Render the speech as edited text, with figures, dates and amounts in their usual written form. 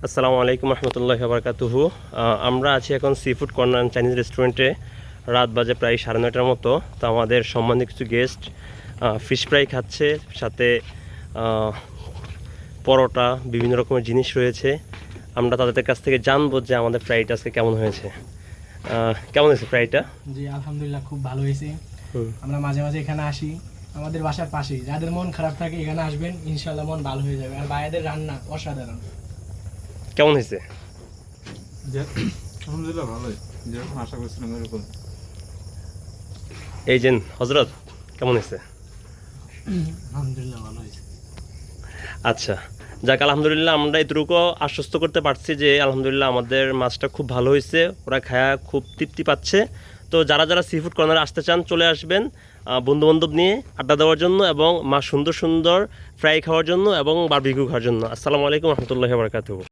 আসসালামু আলাইকুম রহমতুল্লাহি ওয়া বারাকাতুহু। আমরা আছি এখন sea food corner and Chinese রেস্টুরেন্টে। রাত বাজে প্রায় 9:30টার মতো। তো আমাদের সম্মানিত কিছু গেস্ট ফিশ ফ্রাই খাচ্ছে, সাথে পরোটা, বিভিন্ন রকমের জিনিস রয়েছে। আমরা তাদের কাছ থেকে জানবো যে আমাদের ফ্রাইটা আজকে কেমন হয়েছে। কেমন হয়েছে ফ্রাইটা? জি আলহামদুলিল্লাহ, খুব ভালো হয়েছে। আমরা মাঝে মাঝে এখানে আসি, আমাদের বাসার পাশেই। যাদের মন খারাপ থাকে এখানে আসবেন, ইনশাল্লাহ মন ভালো হয়ে যাবে। আর ভাইয়াদের রান্না অসাধারণ। কেমন হয়েছে? আলহামদুলিল্লাহ ভালোই, যেরকম আশা করছিলাম এরকম। এই যে হজরত, কেমন হয়েছে? আলহামদুলিল্লাহ ভালো হয়েছে। আচ্ছা, যাক আলহামদুলিল্লাহ, আমরা এটুকু আশ্বস্ত করতে পারছি যে আলহামদুলিল্লাহ আমাদের মাছটা খুব ভালো হয়েছে, ওরা খায়া খুব তৃপ্তি পাচ্ছে। তো যারা যারা সি ফুড কর্নারে আসতে চান চলে আসবেন বন্ধুবান্ধব নিয়ে আড্ডা দেওয়ার জন্য এবং সুন্দর সুন্দর ফ্রাই খাওয়ার জন্য এবং বারবিকিউ খাওয়ার জন্য। আসসালামু আলাইকুম রহমতুল্লাহি ওয়া বারাকাতুহু।